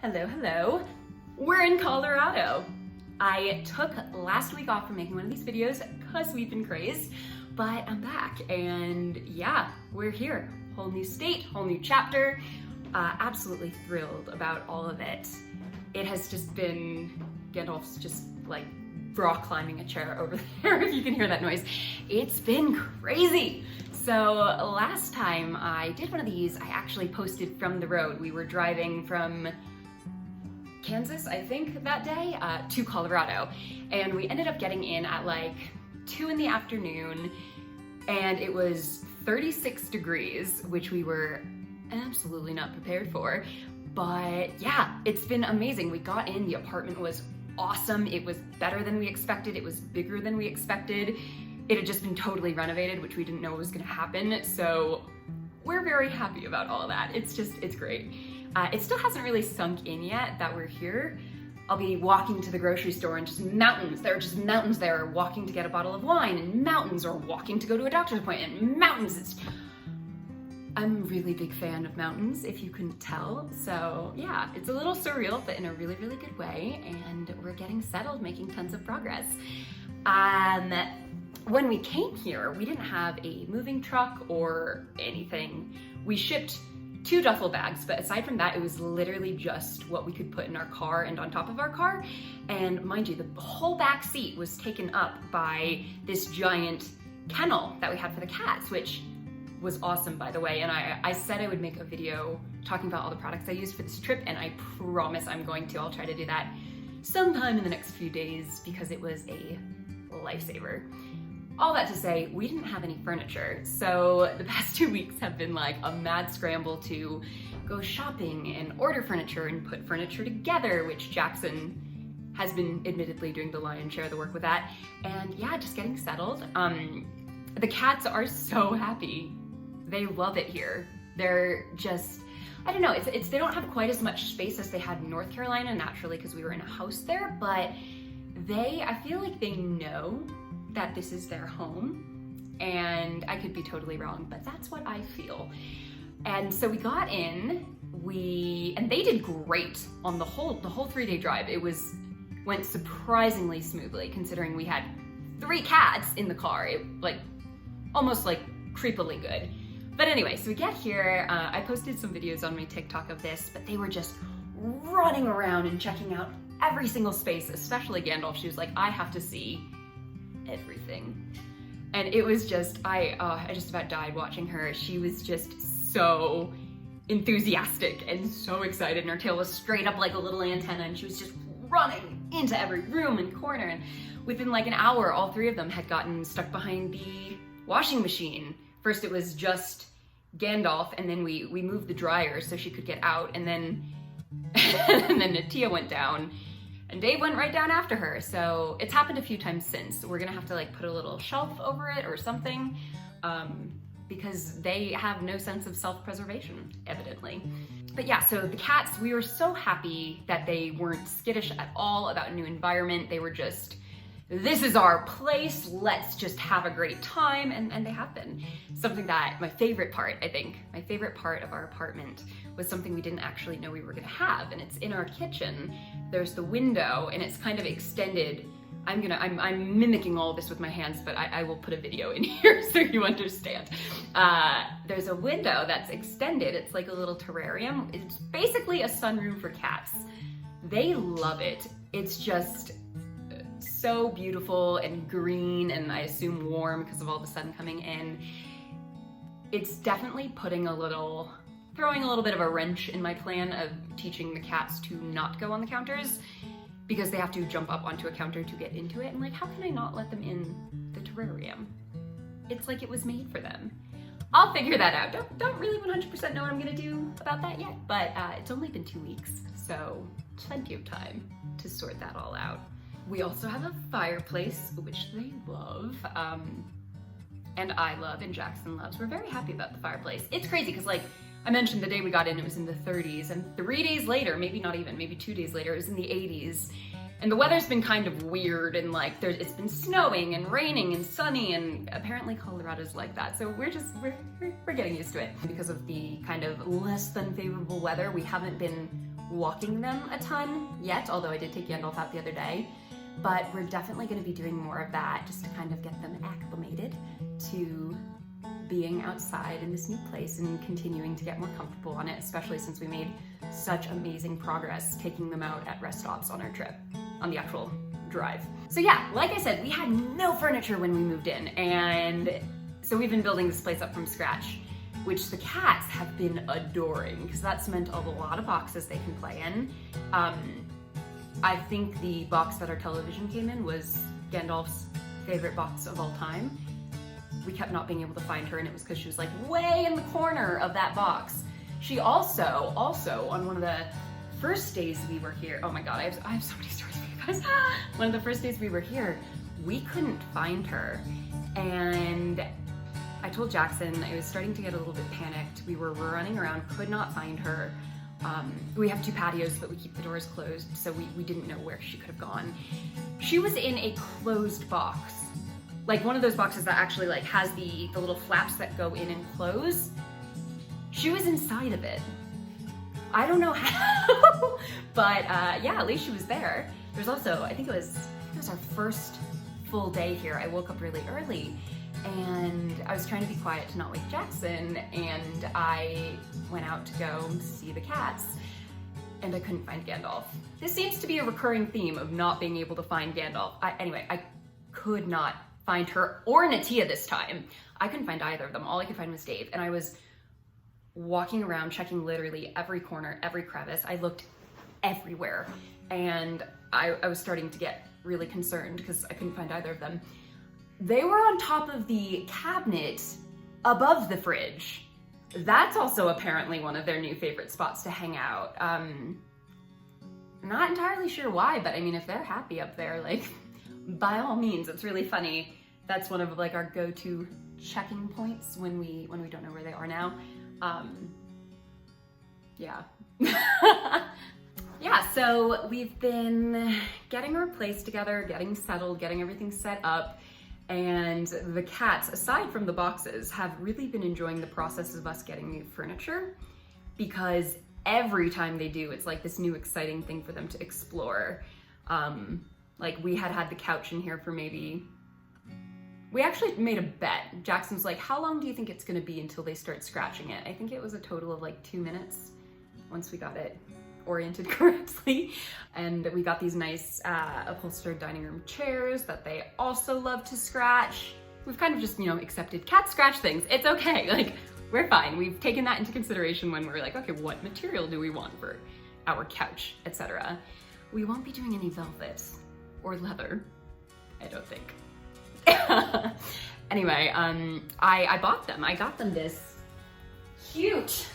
Hello, hello. We're in Colorado. I took last week off from making one of these videos because we've been crazed, but I'm back and yeah, we're here. Whole new state, whole new chapter. Absolutely thrilled about all of it. It has just been, Gandalf's just like rock climbing a chair over there, if you can hear that noise. It's been crazy. So last time I did one of these, I actually posted from the road. We were driving from Kansas, I think, that day, to Colorado. And we ended up getting in at like 2 in the afternoon, and it was 36 degrees, which we were absolutely not prepared for. But yeah, it's been amazing. We got in, the apartment was awesome. It was better than we expected. It was bigger than we expected. It had just been totally renovated, which we didn't know was gonna happen. So we're very happy about all of that. It's great. It still hasn't really sunk in yet that we're here. I'll be walking to the grocery store and just mountains. There are just mountains there, walking to get a bottle of wine, and mountains, or walking to go to a doctor's appointment, and mountains. I'm a really big fan of mountains, if you couldn't tell. So yeah, it's a little surreal, but in a really, really good way. And we're getting settled, making tons of progress. When we came here, we didn't have a moving truck or anything. We shipped 2 duffel bags, but aside from that, it was literally just what we could put in our car and on top of our car. And mind you, the whole back seat was taken up by this giant kennel that we had for the cats, which was awesome, by the way. And I said I would make a video talking about all the products I used for this trip, and I promise I'm going to. I'll try to do that sometime in the next few days because it was a lifesaver. All that to say, we didn't have any furniture. So the past 2 weeks have been like a mad scramble to go shopping and order furniture and put furniture together, which Jackson has been admittedly doing the lion's share of the work with that. And yeah, just getting settled. The cats are so happy. They love it here. They're just, I don't know, they don't have quite as much space as they had in North Carolina, naturally, because we were in a house there, but I feel like they know that this is their home, and I could be totally wrong, but that's what I feel. And so we got in, and they did great on the whole 3-day drive. It went surprisingly smoothly, considering we had 3 cats in the car. It almost creepily good. But anyway, so we get here. I posted some videos on my TikTok of this, but they were just running around and checking out every single space, especially Gandalf. She was like, I have to see everything. And it was just, I just about died watching her. She was just so enthusiastic and so excited, and her tail was straight up like a little antenna, and she was just running into every room and corner. And within like an hour, all 3 of them had gotten stuck behind the washing machine. First it was just Gandalf, and then we moved the dryer so she could get out, and then Natia went down, and Dave went right down after her. So it's happened a few times since. We're gonna have to put a little shelf over it or something, because they have no sense of self-preservation, evidently. But yeah, so the cats, we were so happy that they weren't skittish at all about a new environment. They were just, this is our place, let's just have a great time, and they have been. Something that, my favorite part of our apartment was something we didn't actually know we were gonna have, and it's in our kitchen. There's the window, and it's kind of extended. I'm mimicking all of this with my hands, but I will put a video in here so you understand. There's a window that's extended. It's like a little terrarium. It's basically a sunroom for cats. They love it. It's just so beautiful and green, and I assume warm because of all the sun coming in. It's definitely throwing a little bit of a wrench in my plan of teaching the cats to not go on the counters, because they have to jump up onto a counter to get into it. And how can I not let them in the terrarium? It's like it was made for them. I'll figure that out. Don't really 100% know what I'm gonna do about that yet, but it's only been 2 weeks, so plenty of time to sort that all out. We also have a fireplace, which they love, and I love, and Jackson loves. We're very happy about the fireplace. It's crazy, because I mentioned the day we got in, it was in the 30s, and 3 days later, maybe 2 days later, it was in the 80s. And the weather's been kind of weird, and it's been snowing and raining and sunny, and apparently Colorado's like that. So we're getting used to it. Because of the kind of less than favorable weather, we haven't been walking them a ton yet, although I did take Gandalf out the other day. But we're definitely going to be doing more of that just to kind of get them acclimated to being outside in this new place and continuing to get more comfortable on it, especially since we made such amazing progress taking them out at rest stops on our trip, on the actual drive. So yeah, like I said, we had no furniture when we moved in, and so we've been building this place up from scratch, which the cats have been adoring, because that's meant a lot of boxes they can play in. I think the box that our television came in was Gandalf's favorite box of all time. We kept not being able to find her, and it was because she was like way in the corner of that box. She also on one of the first days we were here, oh my god, I have so many stories for you guys. One of the first days we were here, we couldn't find her, and I told Jackson I was starting to get a little bit panicked. We were running around, could not find her. We have 2 patios, but we keep the doors closed, so we didn't know where she could have gone. She was in a closed box, like one of those boxes that actually like has the little flaps that go in and close. She was inside of it. I don't know how, but yeah, at least she was there. There's also, I think it was our first full day here. I woke up really early, and I was trying to be quiet to not wake Jackson, and I went out to go see the cats, and I couldn't find Gandalf. This seems to be a recurring theme of not being able to find Gandalf. Anyway, I could not find her or Natia this time. I couldn't find either of them. All I could find was Dave, and I was walking around checking literally every corner, every crevice. I looked everywhere, and I was starting to get really concerned because I couldn't find either of them. They were on top of the cabinet above the fridge. That's also apparently one of their new favorite spots to hang out. Not entirely sure why, but I mean, if they're happy up there, like, by all means. It's really funny. That's one of like our go-to checking points when we don't know where they are now. Yeah. Yeah, so we've been getting our place together, getting settled, getting everything set up. And the cats, aside from the boxes, have really been enjoying the process of us getting new furniture, because every time they do, it's like this new exciting thing for them to explore. Like we had the couch in here for we actually made a bet. Jackson's like, how long do you think it's gonna be until they start scratching it? I think it was a total of like 2 minutes once we got it oriented correctly. And we got these nice upholstered dining room chairs that they also love to scratch. We've kind of just, accepted cats scratch things. It's okay, like, we're fine. We've taken that into consideration when we're like, okay, what material do we want for our couch, etc. We won't be doing any velvet or leather, I don't think. Anyway, I bought them. I got them this cute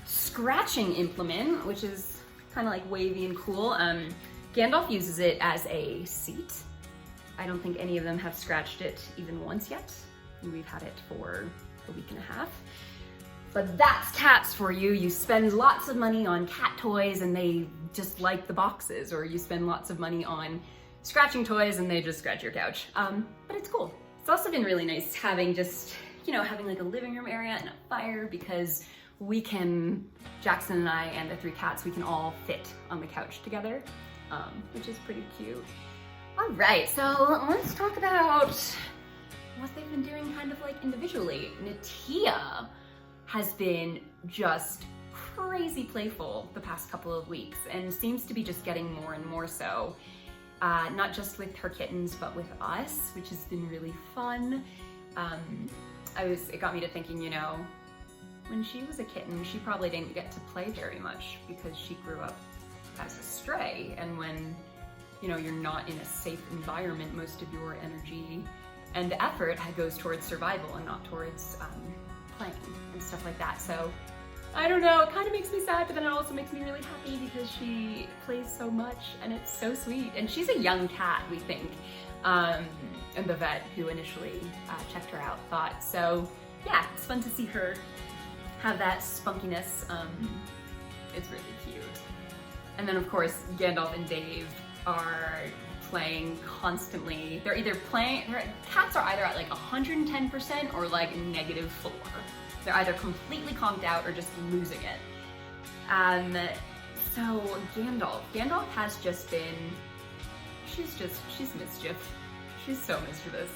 scratching implement, which is kind of like wavy and cool. Gandalf uses it as a seat. I don't think any of them have scratched it even once yet. We've had it for a week and a half. But that's cats for you. You spend lots of money on cat toys and they just like the boxes, or you spend lots of money on scratching toys and they just scratch your couch. But it's cool. It's also been really nice having having like a living room area and a fire, because Jackson and I and the 3 cats, we can all fit on the couch together, which is pretty cute. All right, so let's talk about what they've been doing kind of like individually. Natia has been just crazy playful the past couple of weeks and seems to be just getting more and more so. Not just with her kittens, but with us, which has been really fun. It got me to thinking, when she was a kitten, she probably didn't get to play very much because she grew up as a stray. And when, you're not in a safe environment, most of your energy and effort goes towards survival and not towards playing and stuff like that. So I don't know, it kind of makes me sad, but then it also makes me really happy because she plays so much and it's so sweet. And she's a young cat, we think. And the vet who initially checked her out thought. So yeah, it's fun to see her have that spunkiness. It's really cute. And then of course, Gandalf and Dave are playing constantly. Cats are either at like 110% or like -4. They're either completely conked out or just losing it. So Gandalf has just been, she's mischief. She's so mischievous.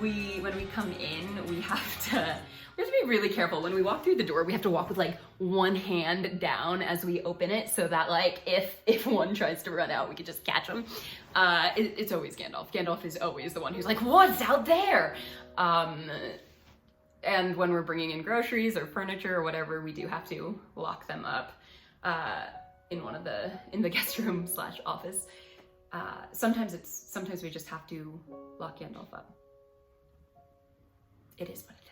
When we come in, we have to be really careful. When we walk through the door, we have to walk with like one hand down as we open it, so that like if one tries to run out, we could just catch them. It's always Gandalf. Gandalf is always the one who's like, what's out there? And when we're bringing in groceries or furniture or whatever, we do have to lock them up in the guest room / office. Sometimes we just have to lock Gandalf up. It is what it is.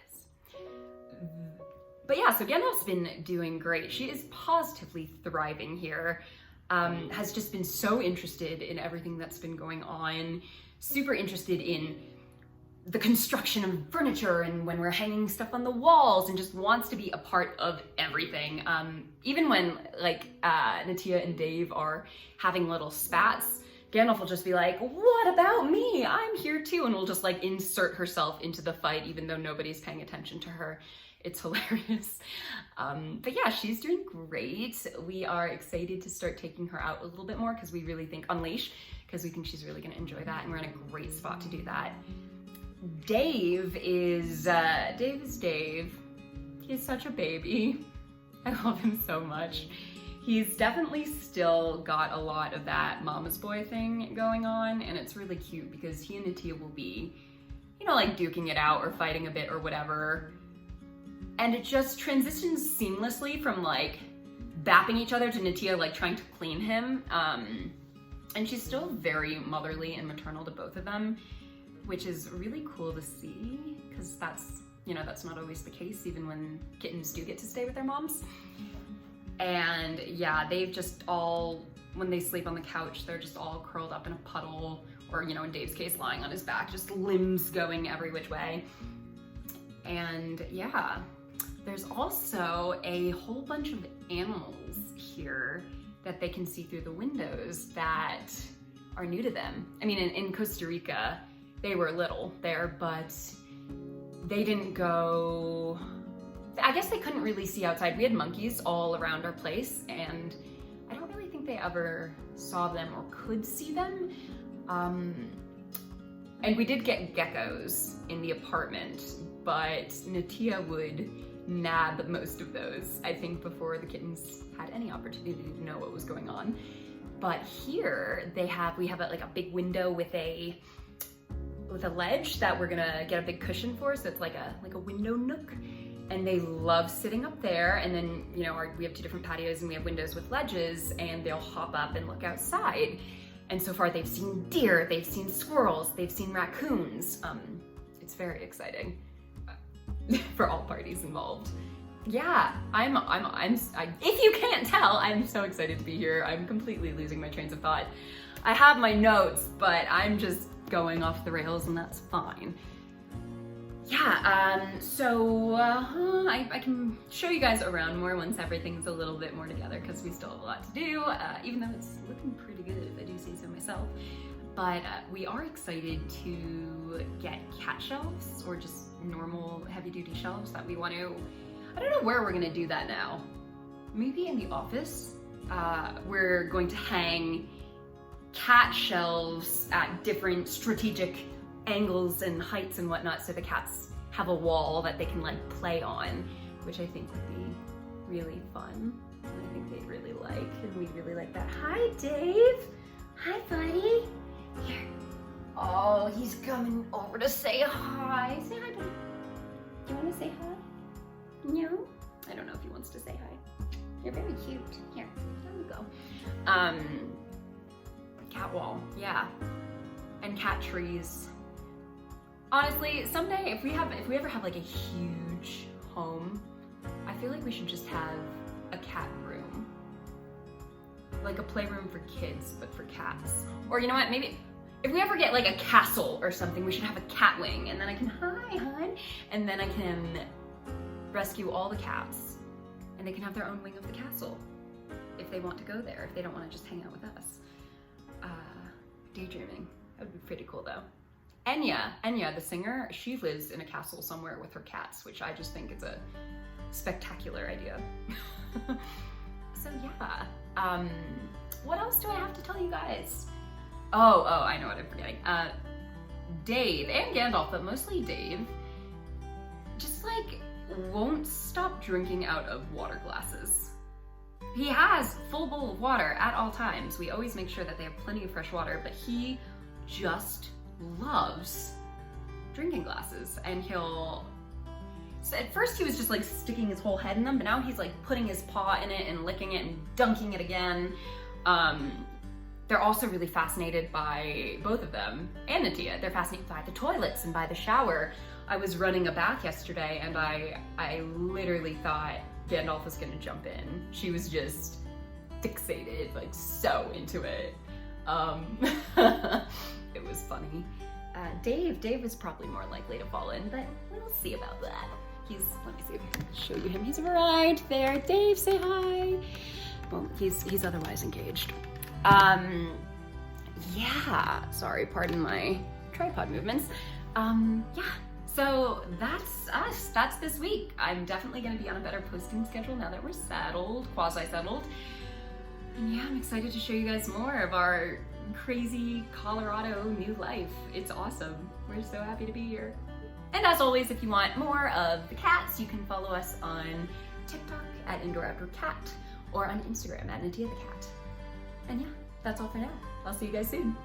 But yeah, so Gandalf's been doing great. She is positively thriving here. Has just been so interested in everything that's been going on, super interested in the construction of furniture and when we're hanging stuff on the walls, and just wants to be a part of everything. Even when like Natia and Dave are having little spats, Gandalf will just be like, what about me? I'm here too. And will just like insert herself into the fight, even though nobody's paying attention to her. It's hilarious. But yeah, she's doing great. We are excited to start taking her out a little bit more because we really think, unleash, because we think she's really gonna enjoy that, and we're in a great spot to do that. Dave is Dave. He's such a baby. I love him so much. He's definitely still got a lot of that mama's boy thing going on, and it's really cute because he and Natia will be, you know, like duking it out or fighting a bit or whatever. And it just transitions seamlessly from like bapping each other to Natia like trying to clean him. And she's still very motherly and maternal to both of them, which is really cool to see, because that's not always the case, even when kittens do get to stay with their moms. And yeah, they've just all, when they sleep on the couch, they're just all curled up in a puddle, or, you know, in Dave's case, lying on his back, just limbs going every which way. And yeah, there's also a whole bunch of animals here that they can see through the windows that are new to them. I mean, in Costa Rica, they were little there, but they didn't go, I guess they couldn't really see outside. We had monkeys all around our place, and I don't really think they ever saw them or could see them. And we did get geckos in the apartment, but Natia would nab most of those, I think, before the kittens had any opportunity to know what was going on. But here we have like a big window with a ledge that we're gonna get a big cushion for, so it's like a window nook. And they love sitting up there. And then, you know, we have two different patios and we have windows with ledges, and they'll hop up and look outside. And so far they've seen deer, they've seen squirrels, they've seen raccoons. It's very exciting for all parties involved. Yeah, if you can't tell, I'm so excited to be here. I'm completely losing my trains of thought. I have my notes, but I'm just going off the rails, and that's fine. Yeah, so I can show you guys around more once everything's a little bit more together, because we still have a lot to do, even though it's looking pretty good, if I do say so myself. But we are excited to get cat shelves, or just normal heavy-duty shelves that we want to, I don't know where we're gonna do that now. Maybe in the office. We're going to hang cat shelves at different strategic angles and heights and whatnot, so the cats have a wall that they can like play on, which I think would be really fun, and I think they'd really like, and we'd really like that. Hi, Dave. Hi, buddy. Here. Oh, he's coming over to say hi. Say hi, buddy. Do you want to say hi? No? I don't know if he wants to say hi. You're very cute. Here, there we go. Cat wall, yeah. And cat trees. Honestly, someday, if we ever have like a huge home, I feel like we should just have a cat room. Like a playroom for kids, but for cats. Or you know what, maybe if we ever get like a castle or something, we should have a cat wing, and then I can, hi, hon, and then I can rescue all the cats, and they can have their own wing of the castle if they want to go there, if they don't want to just hang out with us. Daydreaming. That would be pretty cool though. Enya, the singer, she lives in a castle somewhere with her cats, which I just think is a spectacular idea. So yeah, what else do I have to tell you guys? Oh, I know what I'm forgetting. Dave and Gandalf, but mostly Dave, just like won't stop drinking out of water glasses. He has full bowl of water at all times. We always make sure that they have plenty of fresh water, but he just loves drinking glasses. And so at first he was just like sticking his whole head in them, but now he's like putting his paw in it and licking it and dunking it again. They're also really fascinated by, both of them and Natia, they're fascinated by the toilets and by the shower. I was running a bath yesterday and I literally thought Gandalf was gonna jump in. She was just fixated, like so into it. It was funny. Dave was probably more likely to fall in, but we'll see about that. Let me see if I can show you him. He's right there. Dave, say hi. Well, he's otherwise engaged. Yeah, sorry, pardon my tripod movements. Yeah, so that's us. That's this week. I'm definitely gonna be on a better posting schedule now that we're settled, quasi-settled. And yeah, I'm excited to show you guys more of our crazy Colorado new life. It's awesome. We're so happy to be here. And as always, if you want more of the cats, you can follow us on TikTok at Indoor Outdoor Cat or on Instagram at Natia the Cat. And yeah, that's all for now. I'll see you guys soon.